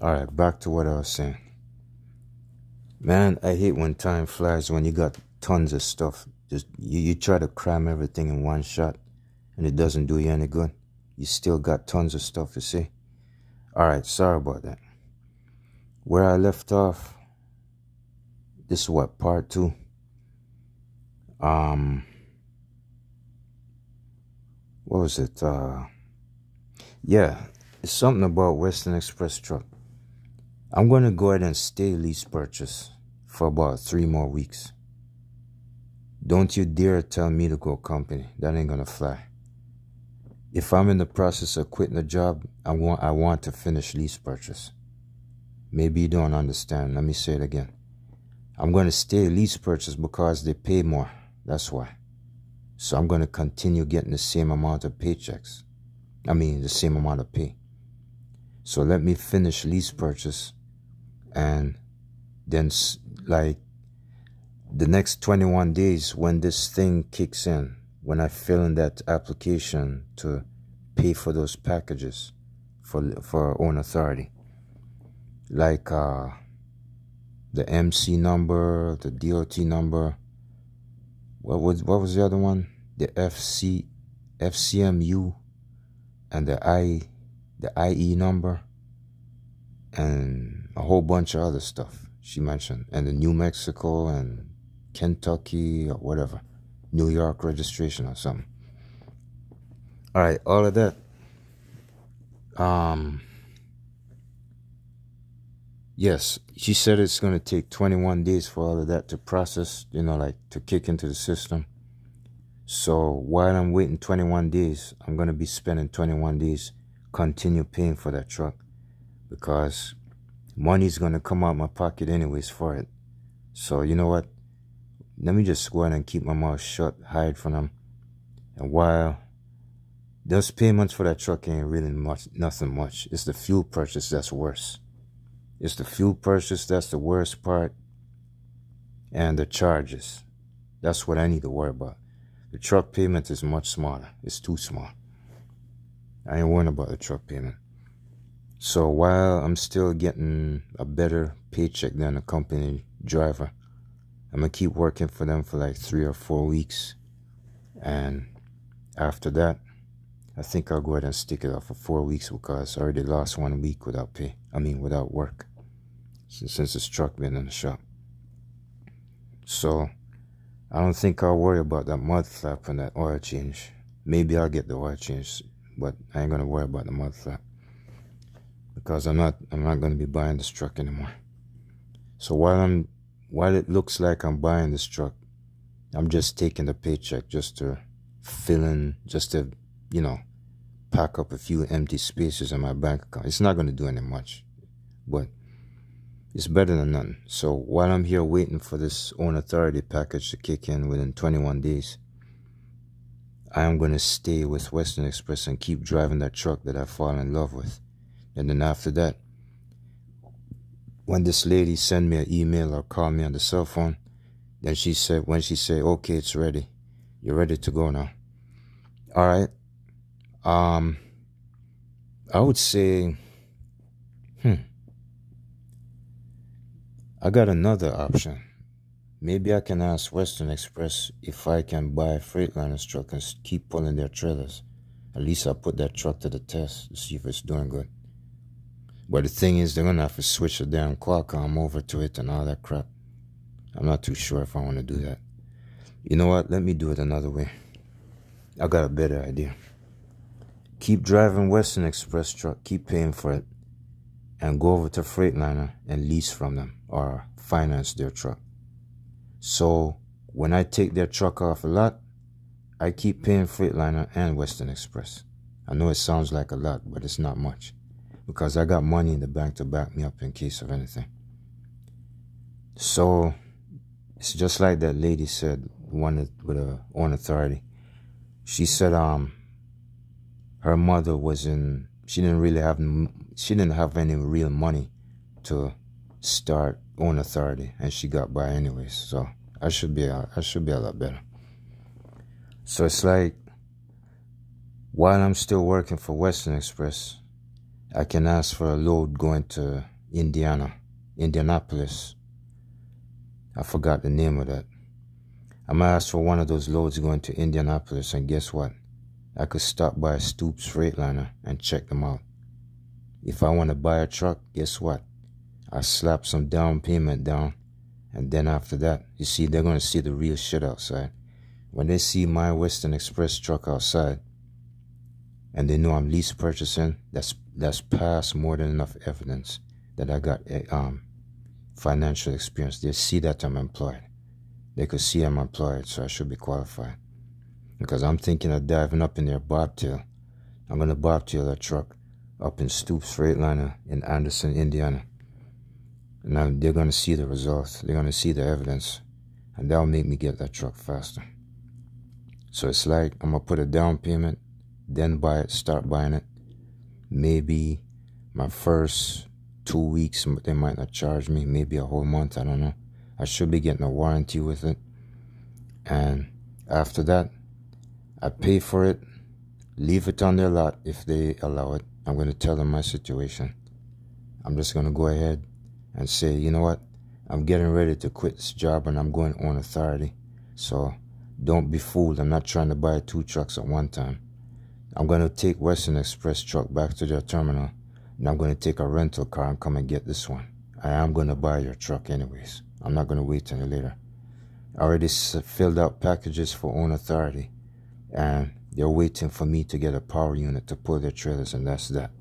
Alright, back to what I was saying. Man, I hate when time flies when you got tons of stuff. Just you try to cram everything in one shot and it doesn't do you any good. You still got tons of stuff to say. Alright, sorry about that. Where I left off, this is what, part 2. What was it? Yeah, it's something about Western Express truck. I'm going to go ahead and stay lease purchase for about 3 more weeks. Don't you dare tell me to go company. That ain't going to fly. If I'm in the process of quitting the job, I want to finish lease purchase. Maybe you don't understand. Let me say it again. I'm going to stay lease purchase because they pay more. That's why. So I'm going to continue getting the same amount of paychecks. The same amount of pay. So let me finish lease purchase, and then like the next 21 days when this thing kicks in, when I fill in that application to pay for those packages for own authority, like the MC number, the DOT number, what was the other one? The FCMU, and the IE number, and a whole bunch of other stuff she mentioned, and the New Mexico and Kentucky or whatever, New York registration or something. All right, all of that. Yes, she said it's going to take 21 days for all of that to process, like to kick into the system. So while I'm waiting 21 days, I'm going to be spending 21 days continue paying for that truck, because money's going to come out my pocket anyways for it. So you know what? Let me just go ahead and keep my mouth shut, hide from them. And while those payments for that truck ain't really nothing much. It's the fuel purchase that's worse. It's the fuel purchase that's the worst part. And the charges. That's what I need to worry about. The truck payment is much smaller. It's too small. I ain't worrying about the truck payment. So while I'm still getting a better paycheck than a company driver, I'm going to keep working for them for like 3 or 4 weeks. And after that, I think I'll go ahead and stick it out for 4 weeks, because I already lost 1 week without pay. Without work. Since this truck been in the shop. So I don't think I'll worry about that mud flap and that oil change. Maybe I'll get the oil change, but I ain't gonna worry about the mud flap, because I'm not gonna be buying this truck anymore. So while it looks like I'm buying this truck, I'm just taking the paycheck just to fill in, just to, pack up a few empty spaces in my bank account. It's not gonna do any much, but it's better than nothing. So while I'm here waiting for this own authority package to kick in within 21 days, I am going to stay with Western Express and keep driving that truck that I fall in love with. And then after that, when this lady send me an email or call me on the cell phone, then when she say, okay, it's ready. You're ready to go now. All right. I would say, I got another option. Maybe I can ask Western Express if I can buy Freightliner's truck and keep pulling their trailers. At least I'll put that truck to the test to see if it's doing good. But the thing is, they're going to have to switch the damn Qualcomm over to it and all that crap. I'm not too sure if I want to do that. You know what? Let me do it another way. I got a better idea. Keep driving Western Express truck, keep paying for it, and go over to Freightliner and lease from them or finance their truck. So when I take their truck off a lot, I keep paying Freightliner and Western Express. I know it sounds like a lot, but it's not much, because I got money in the bank to back me up in case of anything. So it's just like that lady said, one with her own authority. She said her mother she didn't have any real money to start own authority, and she got by anyways. So I should be a lot better. So it's like, while I'm still working for Western Express, I can ask for a load going to Indianapolis. I forgot the name of that. I'm gonna ask for one of those loads going to Indianapolis, and guess what? I could stop by Stoops Freightliner and check them out. If I want to buy a truck, guess what? I slap some down payment down, and then after that, you see, they're gonna see the real shit outside. When they see my Western Express truck outside, and they know I'm lease purchasing, that's past more than enough evidence that I got financial experience. They see that I'm employed. They could see I'm employed, so I should be qualified. Because I'm thinking of diving up in their bobtail. I'm going to bobtail that truck up in Stoops Freightliner in Anderson, Indiana. And they're going to see the results. They're going to see the evidence. And that'll make me get that truck faster. So it's like I'm going to put a down payment, then buy it, start buying it. Maybe my first 2 weeks, they might not charge me. Maybe a whole month, I don't know. I should be getting a warranty with it. And after that, I pay for it, leave it on their lot if they allow it. I'm going to tell them my situation. I'm just going to go ahead and say, you know what? I'm getting ready to quit this job and I'm going on authority. So don't be fooled. I'm not trying to buy 2 trucks at one time. I'm going to take Western Express truck back to their terminal, and I'm going to take a rental car and come and get this one. I am going to buy your truck anyways. I'm not going to wait any later. I already filled out packages for owne authority, and they're waiting for me to get a power unit to pull their trailers, and that's that.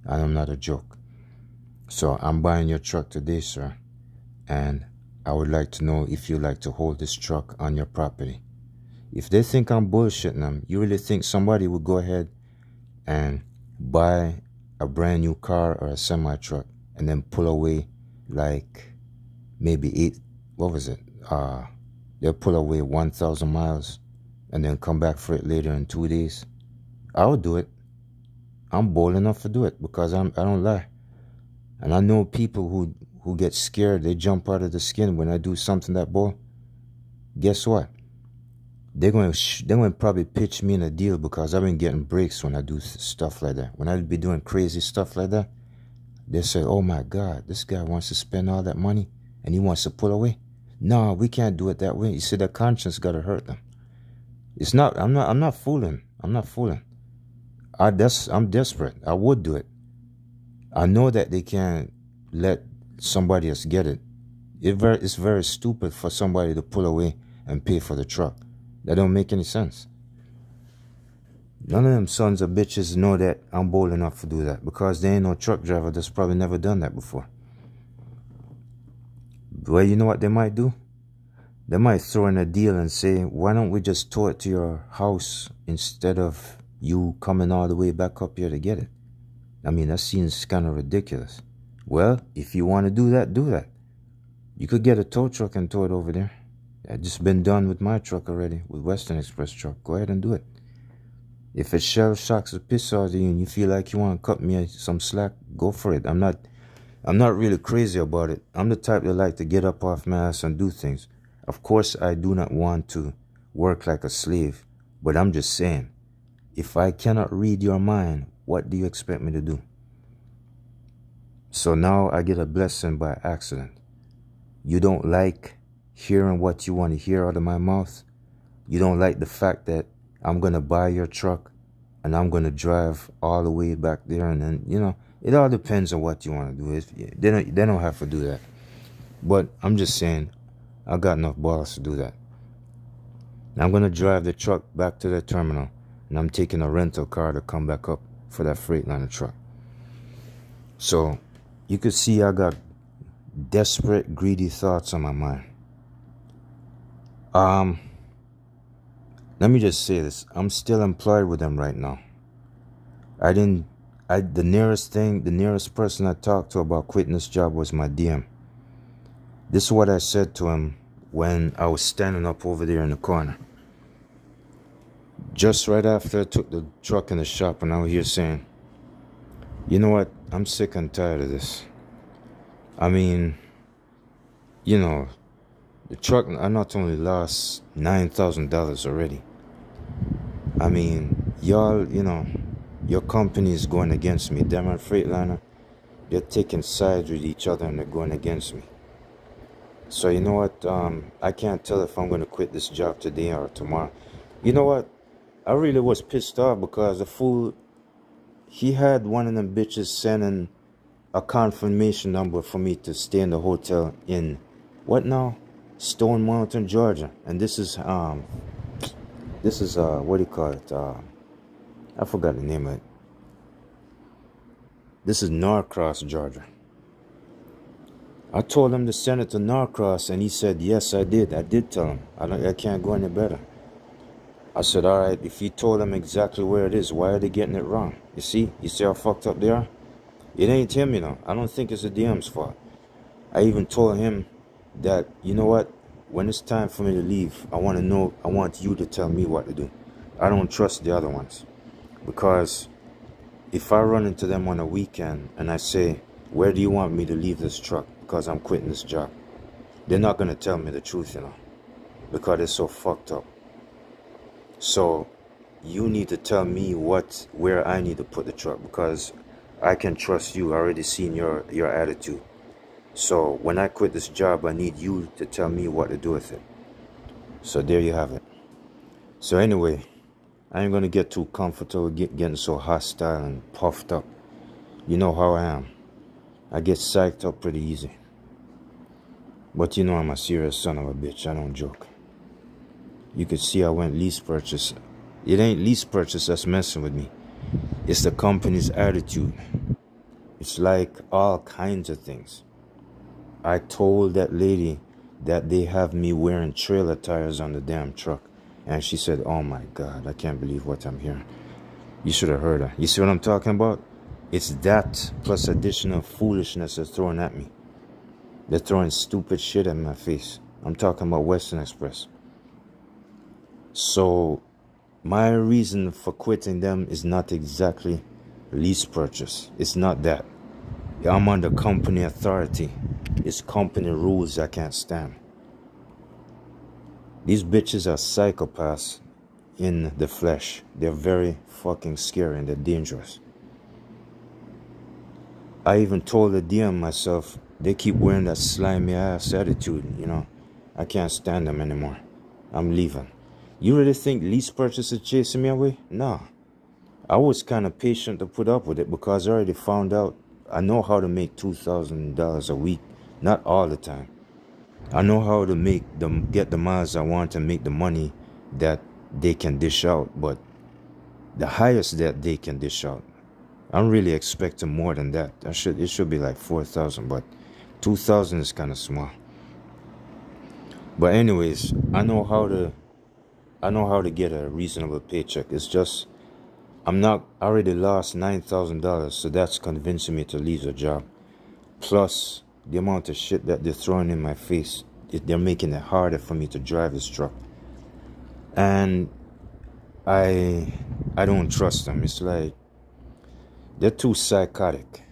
And I'm not a joke. So I'm buying your truck today, sir, and I would like to know if you'd like to hold this truck on your property. If they think I'm bullshitting them, you really think somebody would go ahead and buy a brand new car or a semi-truck and then pull away like maybe they'll pull away 1,000 miles and then come back for it later in 2 days? I would do it. I'm bold enough to do it because I don't lie. And I know people who get scared, they jump out of the skin when I do something that bold. Guess what? They're going to probably pitch me in a deal because I've been getting breaks when I do stuff like that. When I be doing crazy stuff like that, they say, oh my God, this guy wants to spend all that money and he wants to pull away. No, we can't do it that way. You see, their conscience got to hurt them. It's not, I'm not fooling. I'm not fooling. I'm desperate. I would do it. I know that they can't let somebody else get it. It's very stupid for somebody to pull away and pay for the truck. That don't make any sense. None of them sons of bitches know that I'm bold enough to do that because they ain't no truck driver that's probably never done that before. Well, you know what they might do? They might throw in a deal and say, why don't we just tow it to your house instead of you coming all the way back up here to get it? I mean, that seems kind of ridiculous. Well, if you want to do that, do that. You could get a tow truck and tow it over there. I've just been done with my truck already, with Western Express truck. Go ahead and do it. If it shell shocks the piss out of you and you feel like you want to cut me some slack, go for it. I'm not really crazy about it. I'm the type that like to get up off my ass and do things. Of course, I do not want to work like a slave, but I'm just saying, if I cannot read your mind, what do you expect me to do? So now I get a blessing by accident. You don't like hearing what you want to hear out of my mouth. You don't like the fact that I'm going to buy your truck and I'm going to drive all the way back there. And then, you know, it all depends on what you want to do. They don't have to do that. But I'm just saying, I got enough balls to do that. I'm going to drive the truck back to the terminal, and I'm taking a rental car to come back up for that Freightliner truck. So you could see I got desperate, greedy thoughts on my mind. Let me just say this. I'm still employed with them right now. The nearest person I talked to about quitting this job was my DM. This is what I said to him when I was standing up over there in the corner. Just right after I took the truck in the shop, and I was here saying, you know what? I'm sick and tired of this. I mean, you know, the truck, I not only lost $9,000 already. I mean, y'all, you know, your company is going against me. Damn, Freightliner, They're taking sides with each other and they're going against me. So you know what? I can't tell if I'm gonna quit this job today or tomorrow. You know what? I really was pissed off because the fool, he had one of them bitches sending a confirmation number for me to stay in the hotel in what now? Stone Mountain, Georgia. And this is what do you call it? I forgot the name of it. This is Norcross, Georgia. I told him to send it to Norcross, and he said, yes, I did. I did tell him. I can't go any better. I said, all right, if you told them exactly where it is, why are they getting it wrong? You see how fucked up they are? It ain't him, you know. I don't think it's the DM's fault. I even told him that, you know what? When it's time for me to leave, I want you to tell me what to do. I don't trust the other ones. Because if I run into them on a weekend and I say, where do you want me to leave this truck? Because I'm quitting this job. They're not going to tell me the truth, you know. Because it's so fucked up. So you need to tell me where I need to put the truck. Because I can trust you. I already seen your attitude. So when I quit this job, I need you to tell me what to do with it. So there you have it. So anyway, I ain't going to get too comfortable getting so hostile and puffed up. You know how I am. I get psyched up pretty easy. But you know I'm a serious son of a bitch. I don't joke. You could see I went lease purchase. It ain't lease purchase that's messing with me. It's the company's attitude. It's like all kinds of things. I told that lady that they have me wearing trailer tires on the damn truck. And she said, oh my God, I can't believe what I'm hearing. You should have heard her. You see what I'm talking about? It's that plus additional foolishness they're throwing at me. They're throwing stupid shit at my face. I'm talking about Western Express. So my reason for quitting them is not exactly lease purchase. It's not that. I'm under company authority. It's company rules I can't stand. These bitches are psychopaths in the flesh. They're very fucking scary and they're dangerous. I even told the DM myself, they keep wearing that slimy ass attitude, you know. I can't stand them anymore. I'm leaving. You really think lease purchase is chasing me away? No. I was kind of patient to put up with it because I already found out I know how to make $2,000 a week. Not all the time. I know how to get the miles I want and make the money that they can dish out. But the highest that they can dish out, I'm really expecting more than that. It should be like 4,000, but 2,000 is kind of small. But anyways, I know how to get a reasonable paycheck. It's just I already lost $9,000, so that's convincing me to leave the job. Plus the amount of shit that they're throwing in my face, they're making it harder for me to drive this truck. And I don't trust them. It's like they're too psychotic.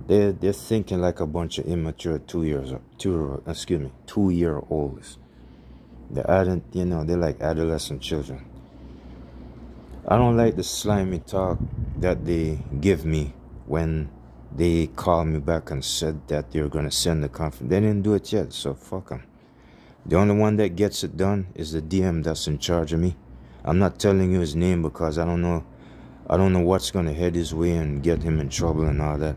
They're thinking like a bunch of immature 2-year-olds. They're like adolescent children. I don't like the slimy talk that they give me when they called me back and said that they were going to send the confirmation. They didn't do it yet, so fuck them. The only one that gets it done is the DM that's in charge of me. I'm not telling you his name because I don't know what's going to head his way and get him in trouble and all that.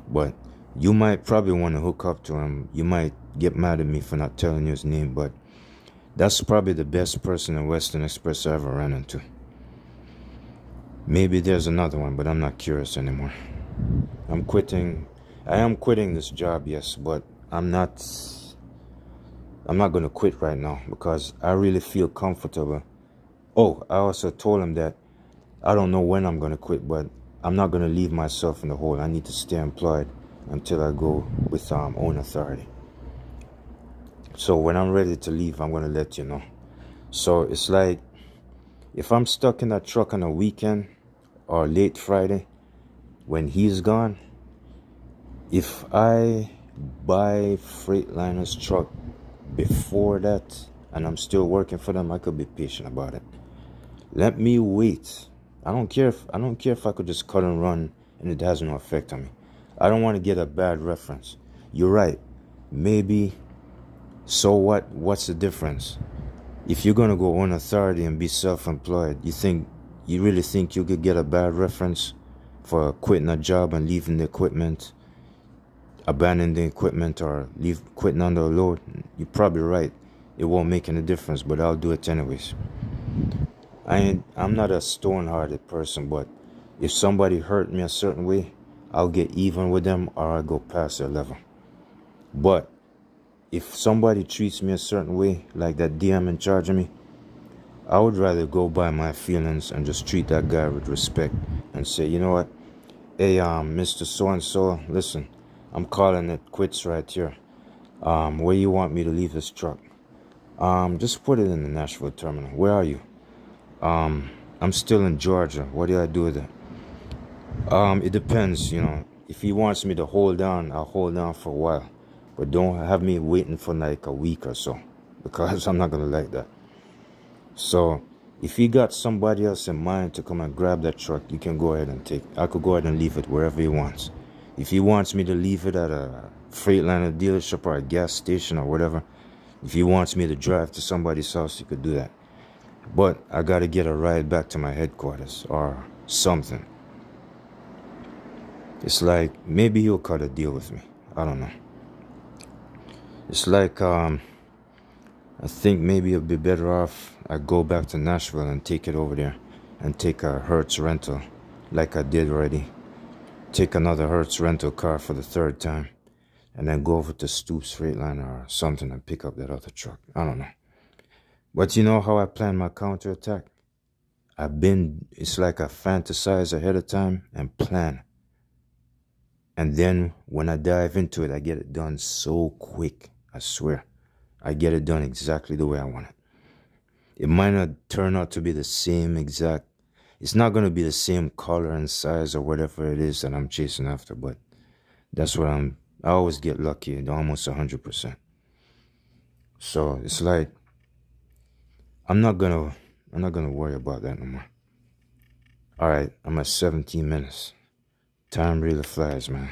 But you might probably want to hook up to him. You might get mad at me for not telling you his name, but that's probably the best person in Western Express I ever ran into. Maybe there's another one, but I'm not curious anymore. I am quitting this job, yes, but I'm not going to quit right now because I really feel comfortable. Oh, I also told him that I don't know when I'm going to quit, but I'm not going to leave myself in the hole. I need to stay employed until I go with own authority. So when I'm ready to leave, I'm going to let you know. So it's like, if I'm stuck in that truck on a weekend or late Friday, when he's gone, if I buy Freightliner's truck before that and I'm still working for them, I could be patient about it. Let me wait. I don't care if I could just cut and run and it has no effect on me. I don't want to get a bad reference. You're right. Maybe, so what? What's the difference? If you're going to go on authority and be self-employed, you really think you could get a bad reference for quitting a job and leaving the equipment, abandoning the equipment, or quitting under a load? You're probably right. It won't make any difference, but I'll do it anyways. I'm not a stone-hearted person, but if somebody hurt me a certain way, I'll get even with them or I'll go past their level. But if somebody treats me a certain way, like that DM in charge of me, I would rather go by my feelings and just treat that guy with respect and say, you know what? Hey, Mr. So-and-so, listen, I'm calling it quits right here. Where you want me to leave this truck? Just put it in the Nashville terminal. Where are you? I'm still in Georgia. What do I do with it? It depends, you know. If he wants me to hold down, I'll hold down for a while. But don't have me waiting for like a week or so, because I'm not going to like that. So if he got somebody else in mind to come and grab that truck, you can go ahead and take it. I could go ahead and leave it wherever he wants. If he wants me to leave it at a Freightliner dealership or a gas station or whatever, if he wants me to drive to somebody's house, he could do that. But I got to get a ride back to my headquarters or something. It's like, maybe he'll cut a deal with me. I don't know. It's like, I think maybe it'll be better off I go back to Nashville and take it over there and take a Hertz rental like I did already. Take another Hertz rental car for the third time and then go over to Stoops Freightliner or something and pick up that other truck. I don't know. But you know how I plan my counterattack? It's like I fantasize ahead of time and plan. And then when I dive into it, I get it done so quick. I swear. I get it done exactly the way I want it. It might not turn out to be the same exact. It's not going to be the same color and size or whatever it is that I'm chasing after. But that's what I always get lucky at almost 100%. So it's like, I'm not gonna worry about that no more. All right, I'm at 17 minutes. Time really flies, man.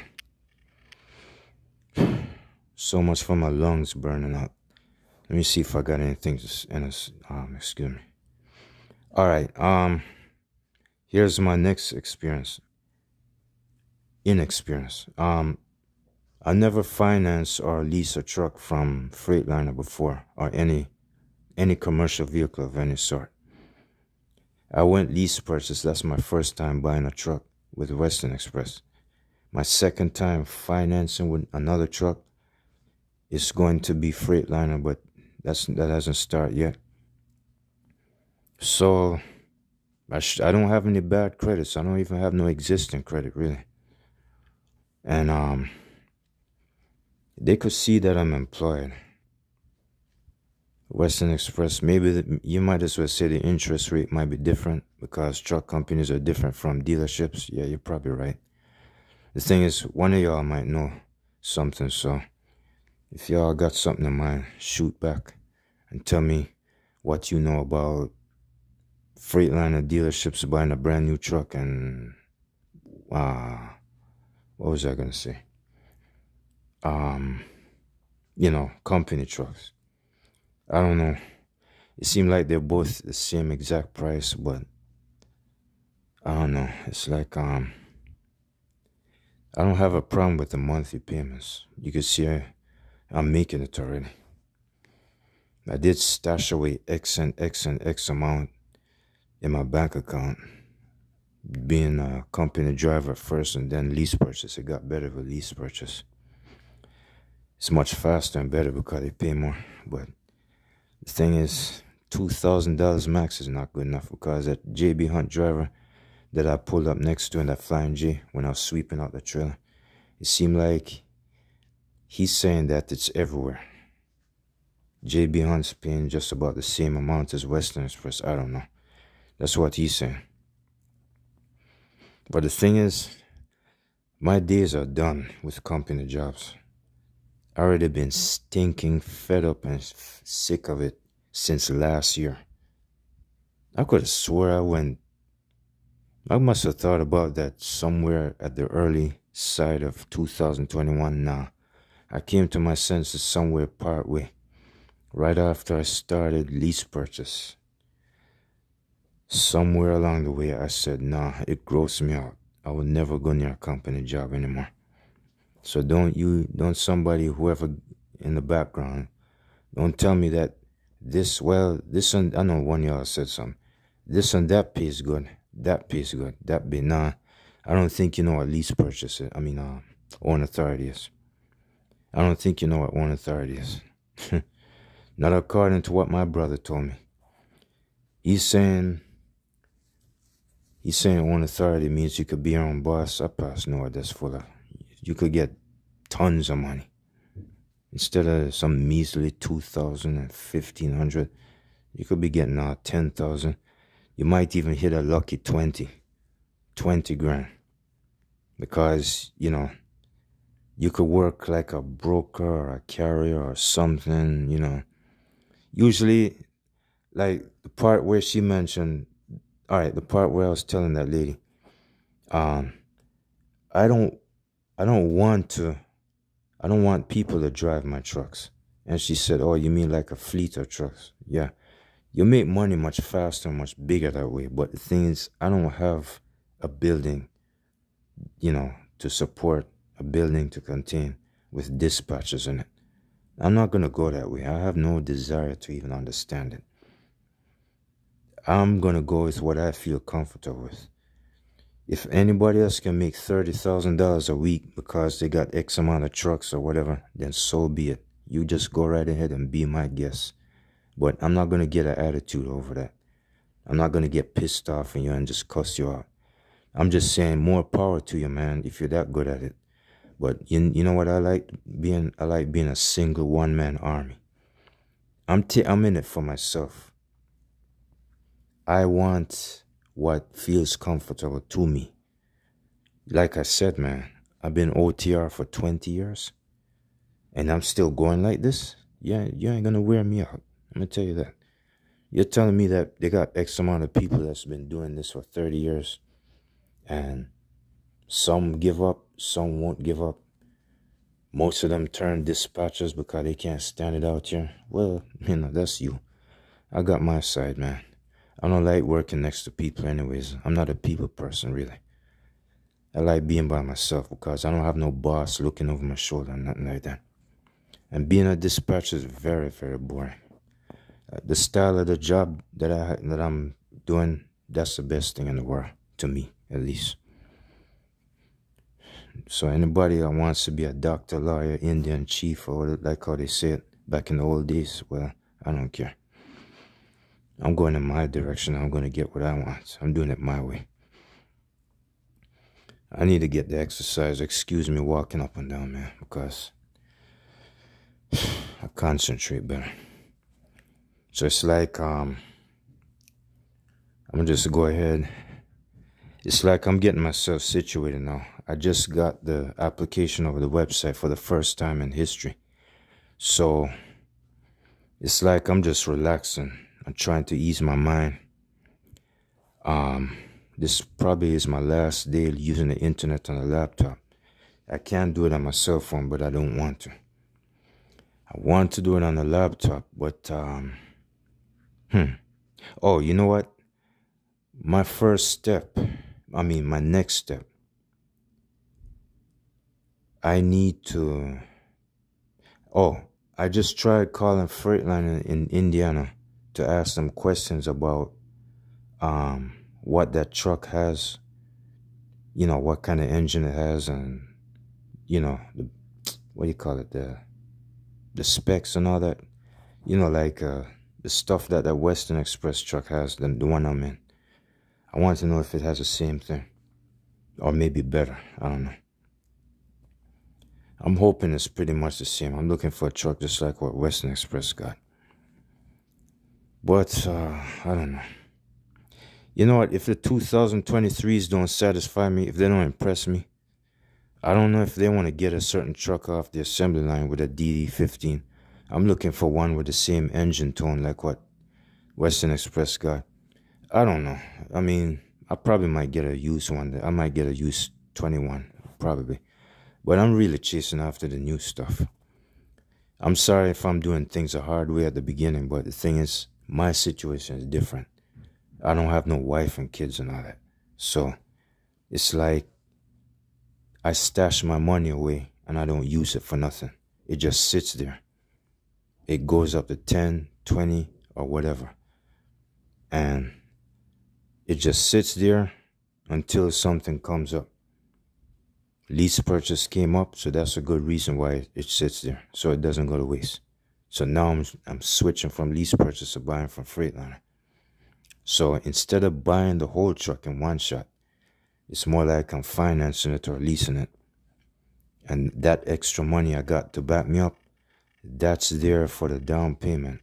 So much for my lungs burning out. Let me see if I got anything in this. Excuse me. All right. Here's my next inexperience. I never financed or leased a truck from Freightliner before, or any commercial vehicle of any sort. I went lease purchase. That's my first time buying a truck with Western Express. My second time financing with another truck is going to be Freightliner, but that hasn't started yet. So I don't have any bad credits. I don't even have no existing credit really. And they could see that I'm employed. Western Express, maybe you might as well say the interest rate might be different because truck companies are different from dealerships. Yeah, you're probably right. The thing is, one of y'all might know something, so if y'all got something in mind, shoot back and tell me what you know about Freightliner dealerships buying a brand new truck and what was I gonna say? You know, company trucks. I don't know. It seemed like they're both the same exact price, but I don't know. It's like I don't have a problem with the monthly payments. You can see I'm making it already. I did stash away X and X and X amount in my bank account. Being a company driver first and then lease purchase, it got better with lease purchase. It's much faster and better because they pay more. But the thing is, $2,000 max is not good enough because that JB Hunt driver that I pulled up next to in that Flying J when I was sweeping out the trailer, it seemed like he's saying that it's everywhere. JB Hunt's paying just about the same amount as Western Express. I don't know. That's what he's saying. But the thing is, my days are done with company jobs. I already been stinking fed up and sick of it since last year. I could have swore I must have thought about that somewhere at the early side of 2021 now. I came to my senses somewhere part way, right after I started lease purchase. Somewhere along the way, I said, nah, it grossed me out. I will never go near a company job anymore. So don't somebody, whoever in the background, don't tell me that this and I know one of y'all said something. This and that pays good. That pays good. That be nah. I don't think you know what lease purchase is. Own authority is. I don't think you know what own authority is. Not according to what my brother told me. He's saying own authority means you could be your own boss. I pass know what that's full of. You could get tons of money. Instead of some measly 2,000 and 1,500, you could be getting 10,000. You might even hit a lucky 20 grand. Because, you could work like a broker or a carrier or something, Usually, like the part where she mentioned, all right, the part where I was telling that lady, I don't want people to drive my trucks. And she said, oh, you mean like a fleet of trucks? Yeah. You make money much faster, much bigger that way. But the thing is, I don't have a building, to support, a building to contain with dispatchers in it. I'm not going to go that way. I have no desire to even understand it. I'm going to go with what I feel comfortable with. If anybody else can make $30,000 a week because they got X amount of trucks or whatever, then so be it. You just go right ahead and be my guest. But I'm not going to get an attitude over that. I'm not going to get pissed off on you and just cuss you out. I'm just saying more power to you, man, if you're that good at it. But you know what I like being? I like being a single one-man army. I'm in it for myself. I want what feels comfortable to me. Like I said, man, I've been OTR for 20 years. And I'm still going like this. Yeah, you ain't gonna wear me out. I'm gonna tell you that. You're telling me that they got X amount of people that's been doing this for 30 years. And some give up, some won't give up. Most of them turn dispatchers because they can't stand it out here. Well, that's you. I got my side, man. I don't like working next to people anyways. I'm not a people person, really. I like being by myself because I don't have no boss looking over my shoulder or nothing like that. And being a dispatcher is very, very boring. The style of the job that I'm doing, that's the best thing in the world, to me, at least. So anybody that wants to be a doctor, lawyer, Indian chief, or like how they say it back in the old days, well, I don't care. I'm going in my direction. I'm going to get what I want. I'm doing it my way. I need to get the exercise. Excuse me walking up and down, man, because I concentrate better. So it's like, I'm going to just go ahead. It's like I'm getting myself situated now. I just got the application over the website for the first time in history. So it's like I'm just relaxing. I'm trying to ease my mind. This probably is my last day using the internet on a laptop. I can't do it on my cell phone, but I don't want to. I want to do it on the laptop, but oh, you know what? My next step, I need to, I just tried calling Freightliner in Indiana to ask them questions about what that truck has, what kind of engine it has, and, what do you call it, the specs and all that, like the stuff that Western Express truck has, the one I'm in. I want to know if it has the same thing, or maybe better. I don't know. I'm hoping it's pretty much the same. I'm looking for a truck just like what Western Express got. But, I don't know. You know what? If the 2023s don't satisfy me, if they don't impress me, I don't know if they want to get a certain truck off the assembly line with a DD15. I'm looking for one with the same engine tone like what Western Express got. I don't know. I probably might get a used one. I might get a used 21, probably. But I'm really chasing after the new stuff. I'm sorry if I'm doing things a hard way at the beginning, but the thing is, my situation is different. I don't have no wife and kids and all that. So it's like I stash my money away and I don't use it for nothing. It just sits there. It goes up to 10, 20, or whatever. And it just sits there until something comes up. Lease purchase came up, so that's a good reason why it sits there, so it doesn't go to waste. So now I'm switching from lease purchase to buying from Freightliner. So instead of buying the whole truck in one shot, it's more like I'm financing it or leasing it. And that extra money I got to back me up, that's there for the down payment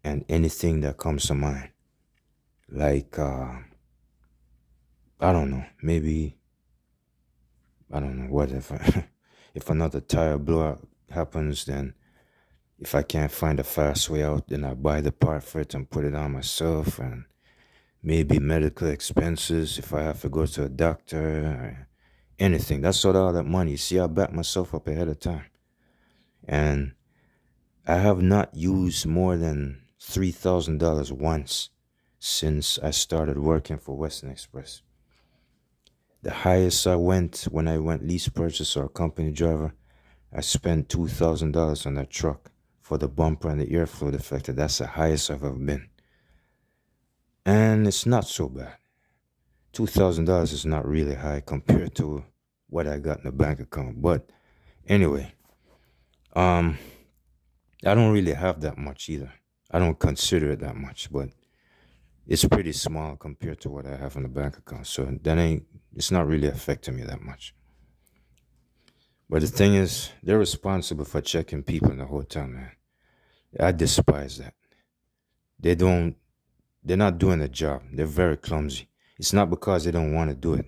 and anything that comes to mind. Like, I don't know, maybe, I don't know, what if another tire blowout happens, then if I can't find a fast way out, then I buy the part for it and put it on myself. And maybe medical expenses if I have to go to a doctor or anything. That's sort of all that money. See, I back myself up ahead of time. And I have not used more than $3,000 once since I started working for Western Express. The highest I went when I went lease purchase or company driver, I spent $2,000 on that truck for the bumper and the airflow deflector. That's the highest I've ever been. And it's not so bad. $2,000 is not really high compared to what I got in the bank account. But anyway, I don't really have that much either. I don't consider it that much, but it's pretty small compared to what I have in the bank account. So it's not really affecting me that much. But the thing is, they're responsible for checking people in the hotel, man. I despise that. They're not doing the job. They're very clumsy. It's not because they don't want to do it.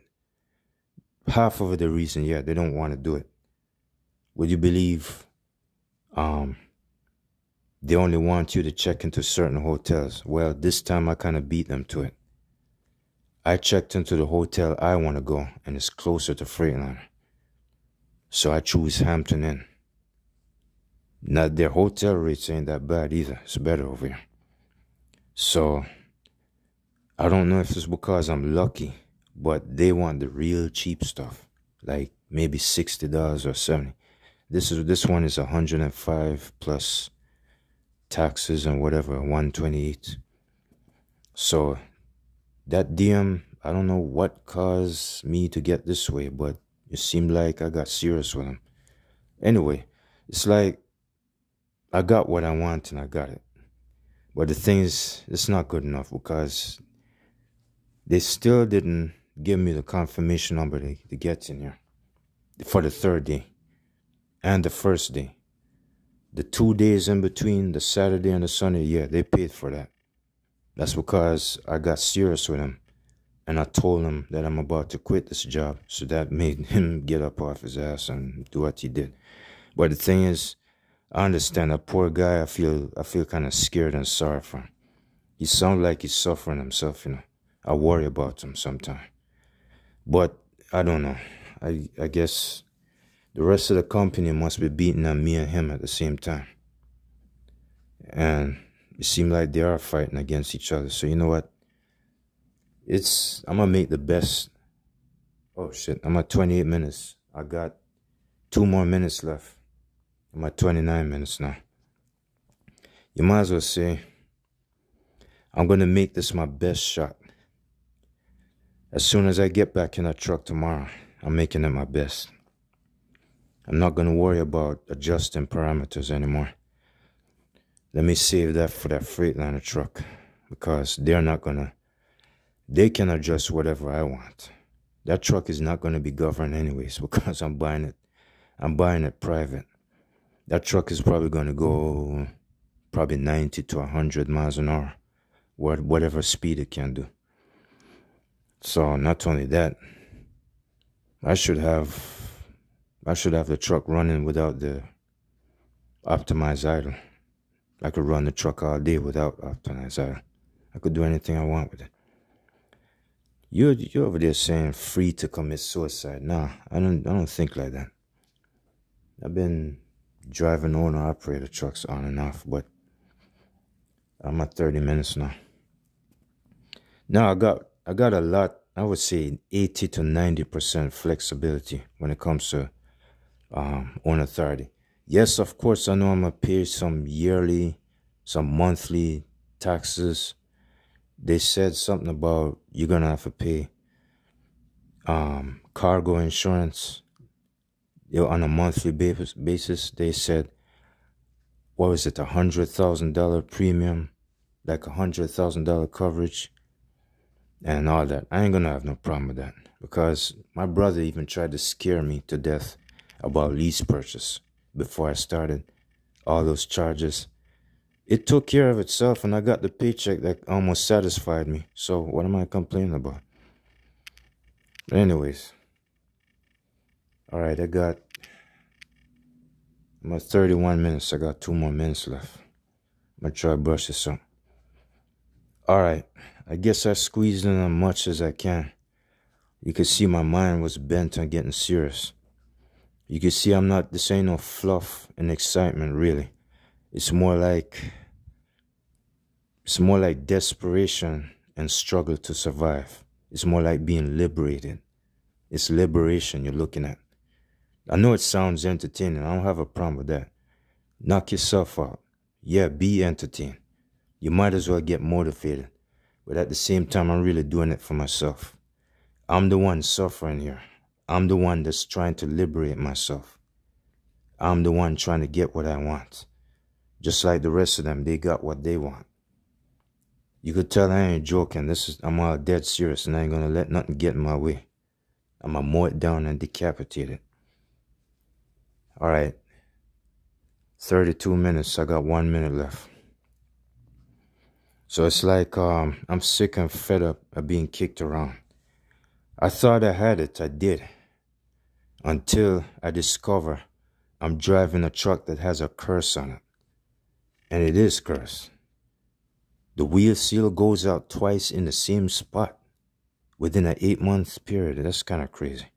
Half of the reason, yeah, they don't want to do it. Would you believe they only want you to check into certain hotels? Well, this time I kind of beat them to it. I checked into the hotel I want to go, and it's closer to Freightliner. So I choose Hampton Inn. Not their hotel rates ain't that bad either. It's better over here. So I don't know if it's because I'm lucky, but they want the real cheap stuff, like maybe $60 or $70. This one is $105 plus taxes and whatever, $128. So that DM, I don't know what caused me to get this way, but it seemed like I got serious with them. Anyway, it's like I got what I want and I got it. But the thing is, it's not good enough because they still didn't give me the confirmation number to get in here for the third day and the first day. The 2 days in between, the Saturday and the Sunday, yeah, they paid for that. That's because I got serious with him and I told him that I'm about to quit this job. So that made him get up off his ass and do what he did. But the thing is, I understand that poor guy. I feel kind of scared and sorry for him. He sounds like he's suffering himself, you know. I worry about him sometimes. But I don't know. I guess the rest of the company must be beating on me and him at the same time. And it seems like they are fighting against each other. So you know what? I'm going to make the best. Oh shit, I'm at 28 minutes. I got 2 more minutes left. I'm at 29 minutes now. You might as well say, I'm going to make this my best shot. As soon as I get back in that truck tomorrow, I'm making it my best. I'm not going to worry about adjusting parameters anymore. Let me save that for that Freightliner truck, because they can adjust whatever I want. That truck is not going to be governed anyways, because I'm buying it private. That truck is probably going to go 90 to 100 miles an hour, whatever speed it can do. So not only that, I should have the truck running without the optimized idle. I could run the truck all day without optimized idle. I could do anything I want with it. You're over there saying free to commit suicide. Nah, I don't think like that. I've been driving owner-operator trucks on and off, but I'm at 30 minutes now. Now I got a lot, I would say 80 to 90% flexibility when it comes to own authority. Yes, of course, I know I'm gonna pay some yearly, some monthly taxes. They said something about you're gonna have to pay cargo insurance, on a monthly basis. They said, what was it, $100,000 premium, like $100,000 coverage, and all that. I ain't gonna have no problem with that, because my brother even tried to scare me to death about lease purchase before I started all those charges. It took care of itself, and I got the paycheck that almost satisfied me. So what am I complaining about? Anyways, all right, I'm at 31 minutes. I got 2 more minutes left. I'm gonna try to brush this up. All right, I guess I squeezed in as much as I can. You can see my mind was bent on getting serious. You can see this ain't no fluff and excitement, really. It's more like desperation and struggle to survive. It's more like being liberated. It's liberation you're looking at. I know it sounds entertaining. I don't have a problem with that. Knock yourself out. Yeah, be entertained. You might as well get motivated. But at the same time, I'm really doing it for myself. I'm the one suffering here. I'm the one that's trying to liberate myself. I'm the one trying to get what I want. Just like the rest of them, they got what they want. You could tell I ain't joking. I'm all dead serious, and I ain't gonna let nothing get in my way. I'm gonna mow it down and decapitate it. All right. 32 minutes. I got 1 minute left. So it's like I'm sick and fed up of being kicked around. I thought I had it. I did. Until I discover I'm driving a truck that has a curse on it. And it is cursed. The wheel seal goes out twice in the same spot within an 8-month period. That's kind of crazy.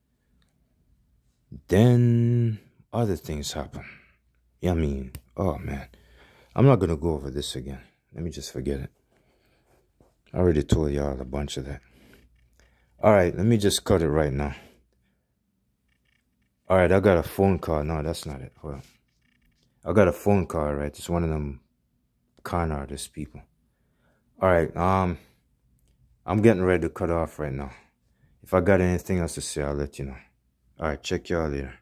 Then other things happen. I mean, oh man. I'm not going to go over this again. Let me just forget it. I already told y'all a bunch of that. All right, let me just cut it right now. All right, I got a phone call. No, that's not it. Hold on. I got a phone call, right? It's one of them con artist people. All right, I'm getting ready to cut off right now. If I got anything else to say, I'll let you know. All right, check y'all later.